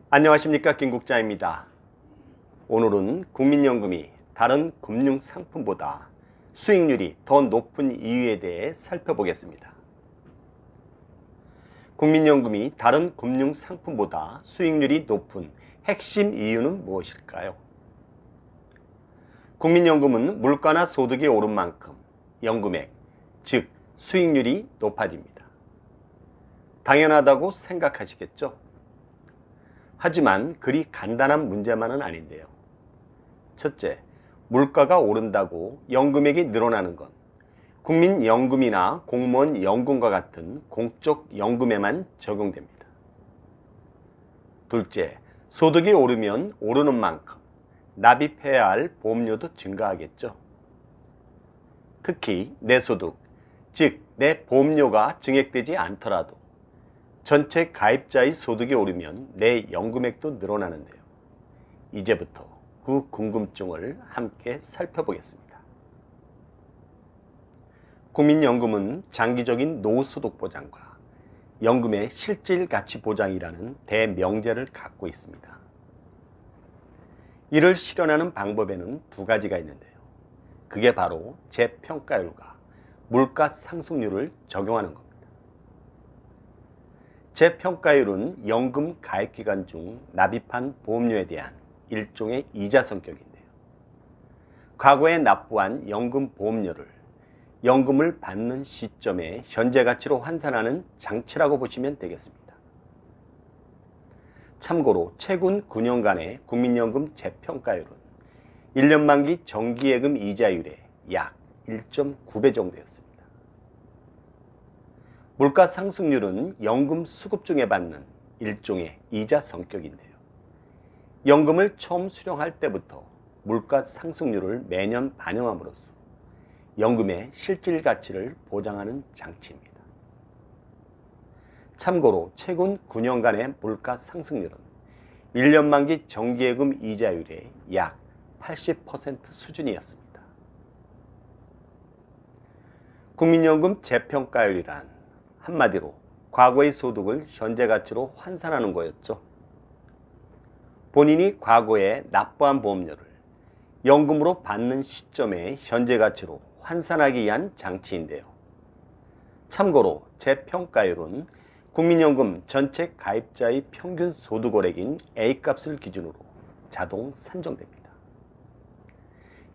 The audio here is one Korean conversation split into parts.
안녕하십니까, 김국자입니다. 오늘은 국민연금이 다른 금융상품보다 수익률이 더 높은 이유에 대해 살펴보겠습니다. 국민연금이 다른 금융상품보다 수익률이 높은 핵심 이유는 무엇일까요? 국민연금은 물가나 소득이 오른 만큼 연금액, 즉 수익률이 높아집니다. 당연하다고 생각하시겠죠? 하지만 그리 간단한 문제만은 아닌데요. 첫째, 물가가 오른다고 연금액이 늘어나는 건 국민연금이나 공무원 연금과 같은 공적 연금에만 적용됩니다. 둘째, 소득이 오르면 오르는 만큼 납입해야 할 보험료도 증가하겠죠. 특히 내 소득, 즉 내 보험료가 증액되지 않더라도 전체 가입자의 소득이 오르면 내 연금액도 늘어나는데요. 이제부터 그 궁금증을 함께 살펴보겠습니다. 국민연금은 장기적인 노후소득 보장과 연금의 실질 가치 보장이라는 대명제를 갖고 있습니다. 이를 실현하는 방법에는 두 가지가 있는데요. 그게 바로 재평가율과 물가 상승률을 적용하는 겁니다. 재평가율은 연금 가입기간 중 납입한 보험료에 대한 일종의 이자 성격인데요. 과거에 납부한 연금 보험료를 연금을 받는 시점에 현재 가치로 환산하는 장치라고 보시면 되겠습니다. 참고로 최근 9년간의 국민연금 재평가율은 1년 만기 정기예금 이자율의 약 1.9배 정도였습니다. 물가 상승률은 연금 수급 중에 받는 일종의 이자 성격인데요. 연금을 처음 수령할 때부터 물가 상승률을 매년 반영함으로써 연금의 실질 가치를 보장하는 장치입니다. 참고로 최근 9년간의 물가 상승률은 1년 만기 정기예금 이자율의 약 80% 수준이었습니다. 국민연금 재평가율이란 한마디로 과거의 소득을 현재 가치로 환산하는 거였죠. 본인이 과거에 납부한 보험료를 연금으로 받는 시점에 현재 가치로 환산하기 위한 장치인데요. 참고로 재평가율은 국민연금 전체 가입자의 평균 소득원액인 A값을 기준으로 자동 산정됩니다.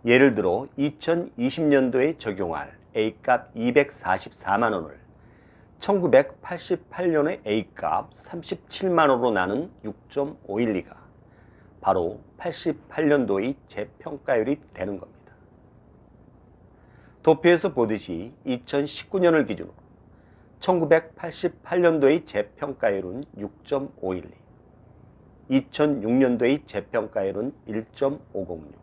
예를 들어 2020년도에 적용할 A값 244만 원을 1988년의 A값 37만원으로 나눈 6.512가 바로 88년도의 재평가율이 되는 겁니다. 도표에서 보듯이 2019년을 기준으로 1988년도의 재평가율은 6.512, 2006년도의 재평가율은 1.506,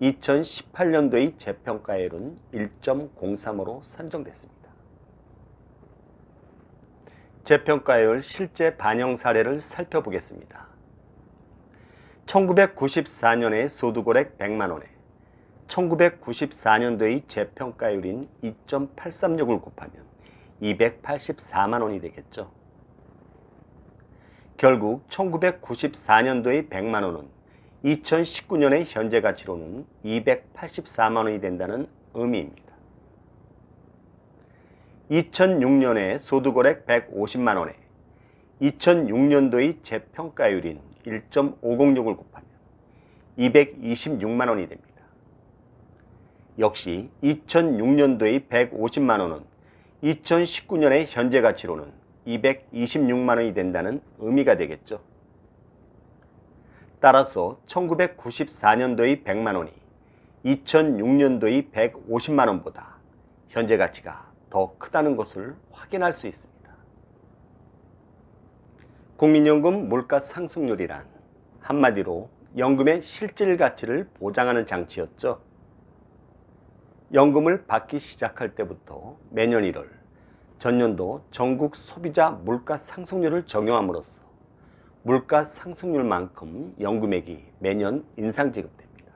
2018년도의 재평가율은 1.03으로 산정됐습니다. 재평가율 실제 반영 사례를 살펴보겠습니다. 1994년에 소득원액 100만원에 1994년도의 재평가율인 2.836을 곱하면 284만원이 되겠죠. 결국 1994년도의 100만원은 2019년의 현재 가치로는 284만원이 된다는 의미입니다. 2006년에 소득원액 150만원에 2006년도의 재평가율인 1.506을 곱하면 226만원이 됩니다. 역시 2006년도의 150만원은 2019년의 현재 가치로는 226만원이 된다는 의미가 되겠죠. 따라서 1994년도의 100만원이 2006년도의 150만원보다 현재 가치가 더 크다는 것을 확인할 수 있습니다. 국민연금 물가 상승률이란 한마디로 연금의 실질 가치를 보장하는 장치였죠. 연금을 받기 시작할 때부터 매년 1월 전년도 전국 소비자 물가 상승률을 적용함으로써 물가 상승률만큼 연금액이 매년 인상 지급됩니다.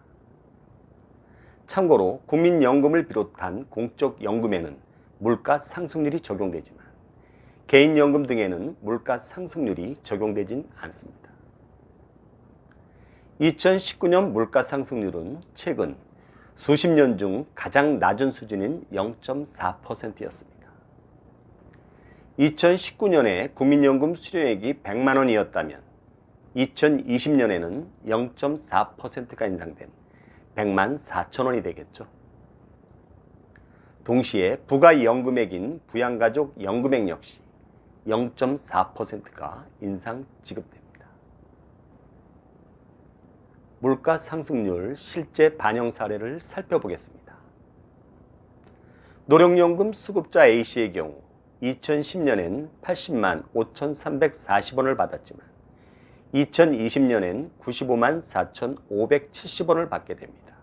참고로 국민연금을 비롯한 공적 연금에는 물가 상승률이 적용되지만 개인연금 등에는 물가 상승률이 적용되진 않습니다. 2019년 물가 상승률은 최근 수십 년 중 가장 낮은 수준인 0.4%였습니다. 2019년에 국민연금 수령액이 100만 원이었다면 2020년에는 0.4%가 인상된 100만 4천 원이 되겠죠. 동시에 부가연금액인 부양가족 연금액 역시 0.4%가 인상 지급됩니다. 물가 상승률 실제 반영 사례를 살펴보겠습니다. 노령연금 수급자 A씨의 경우 2010년엔 80만 5,340원을 받았지만 2020년엔 95만 4,570원을 받게 됩니다.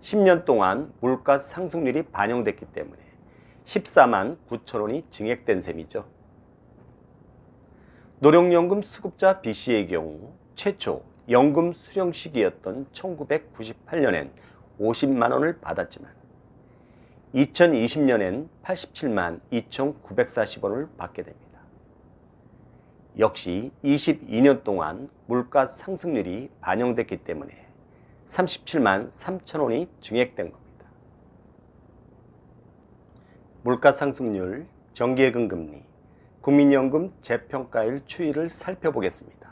10년 동안 물가 상승률이 반영됐기 때문에 14만 9천 원이 증액된 셈이죠. 노령연금 수급자 B씨의 경우 최초 연금 수령 시기였던 1998년엔 50만 원을 받았지만 2020년엔 87만 2,940원을 받게 됩니다. 역시 22년 동안 물가 상승률이 반영됐기 때문에 37만 3천 원이 증액된 겁니다. 물가 상승률, 정기예금 금리, 국민연금 재평가율 추이를 살펴보겠습니다.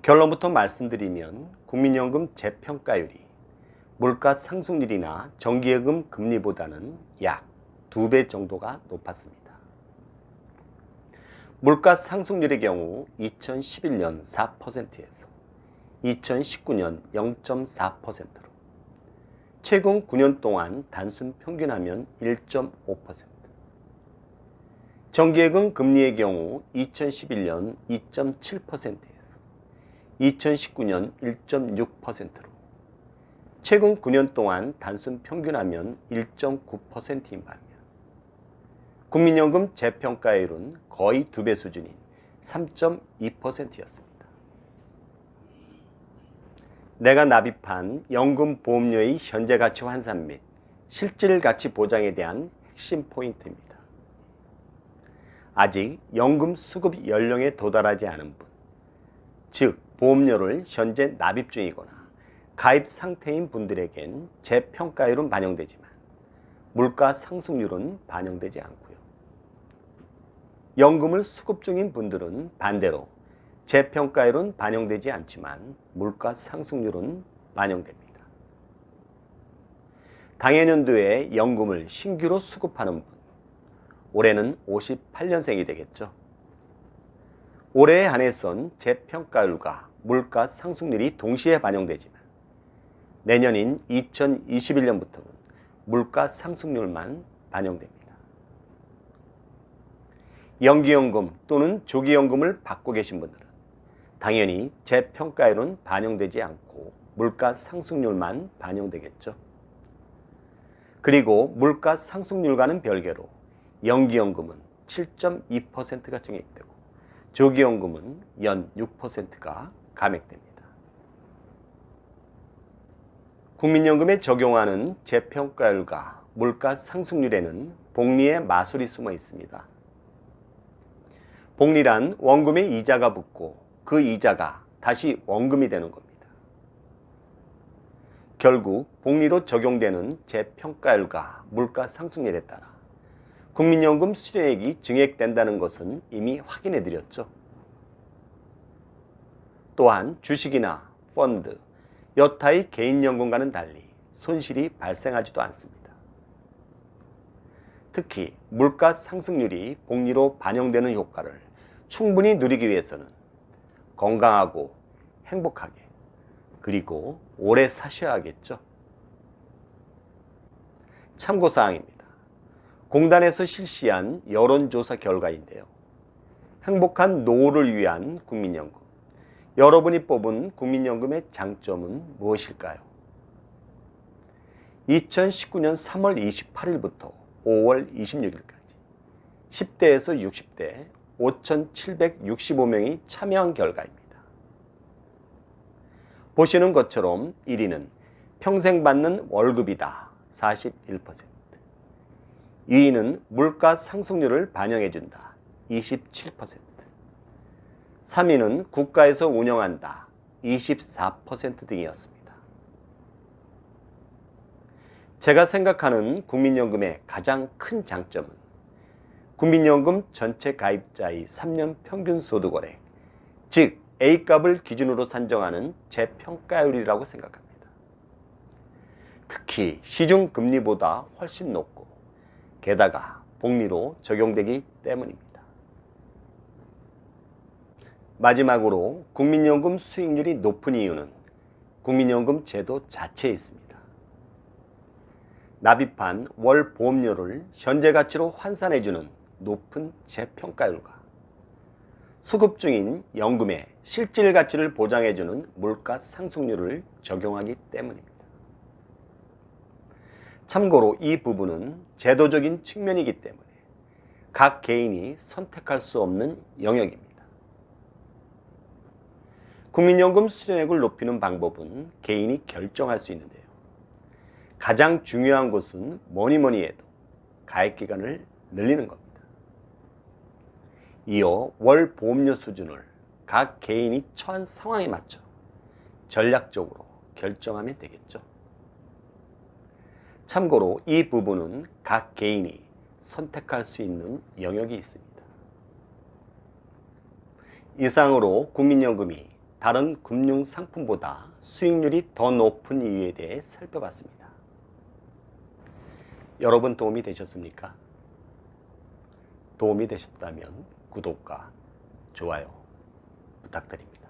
결론부터 말씀드리면 국민연금 재평가율이 물가 상승률이나 정기예금 금리보다는 약 2배 정도가 높았습니다. 물가 상승률의 경우 2011년 4%에서 2019년 0.4%로 최근 9년 동안 단순 평균하면 1.5%, 정기예금 금리의 경우 2011년 2.7%에서 2019년 1.6%로 최근 9년 동안 단순 평균하면 1.9%인 반면 국민연금 재평가율은 거의 2배 수준인 3.2%였습니다. 내가 납입한 연금보험료의 현재 가치 환산 및 실질 가치 보장에 대한 핵심 포인트입니다. 아직 연금 수급 연령에 도달하지 않은 분, 즉 보험료를 현재 납입 중이거나 가입 상태인 분들에겐 재평가율은 반영되지만 물가 상승률은 반영되지 않고요. 연금을 수급 중인 분들은 반대로 재평가율은 반영되지 않지만 물가 상승률은 반영됩니다. 당해년도에 연금을 신규로 수급하는 분, 올해는 58년생이 되겠죠. 올해에 한해선 재평가율과 물가 상승률이 동시에 반영되지만 내년인 2021년부터는 물가 상승률만 반영됩니다. 연기연금 또는 조기연금을 받고 계신 분들은 당연히 재평가율은 반영되지 않고 물가 상승률만 반영되겠죠. 그리고 물가 상승률과는 별개로 연기연금은 7.2%가 증액되고 조기연금은 연 6%가 감액됩니다. 국민연금에 적용하는 재평가율과 물가 상승률에는 복리의 마술이 숨어 있습니다. 복리란 원금에 이자가 붙고 그 이자가 다시 원금이 되는 겁니다. 결국 복리로 적용되는 재평가율과 물가 상승률에 따라 국민연금 수령액이 증액된다는 것은 이미 확인해 드렸죠. 또한 주식이나 펀드, 여타의 개인연금과는 달리 손실이 발생하지도 않습니다. 특히 물가 상승률이 복리로 반영되는 효과를 충분히 누리기 위해서는 건강하고 행복하게 그리고 오래 사셔야 하겠죠. 참고사항입니다. 공단에서 실시한 여론조사 결과인데요. 행복한 노후를 위한 국민연금. 여러분이 뽑은 국민연금의 장점은 무엇일까요? 2019년 3월 28일부터 5월 26일까지 10대에서 60대 5,765명이 참여한 결과입니다. 보시는 것처럼 1위는 평생 받는 월급이다 41%, 2위는 물가 상승률을 반영해준다. 27%. 3위는 국가에서 운영한다. 24% 등이었습니다. 제가 생각하는 국민연금의 가장 큰 장점은 국민연금 전체 가입자의 3년 평균 소득원액, 즉 A값을 기준으로 산정하는 재평가율이라고 생각합니다. 특히 시중금리보다 훨씬 높고 게다가 복리로 적용되기 때문입니다. 마지막으로 국민연금 수익률이 높은 이유는 국민연금 제도 자체에 있습니다. 납입한 월 보험료를 현재 가치로 환산해주는 높은 재평가율과 수급 중인 연금의 실질 가치를 보장해주는 물가 상승률을 적용하기 때문입니다. 참고로 이 부분은 제도적인 측면이기 때문에 각 개인이 선택할 수 없는 영역입니다. 국민연금 수령액을 높이는 방법은 개인이 결정할 수 있는데요. 가장 중요한 것은 뭐니 해도 가입기간을 늘리는 겁니다. 이어 월 보험료 수준을 각 개인이 처한 상황에 맞춰 전략적으로 결정하면 되겠죠. 참고로 이 부분은 각 개인이 선택할 수 있는 영역이 있습니다. 이상으로 국민연금이 다른 금융상품보다 수익률이 더 높은 이유에 대해 살펴봤습니다. 여러분 도움이 되셨습니까? 도움이 되셨다면 구독과 좋아요 부탁드립니다.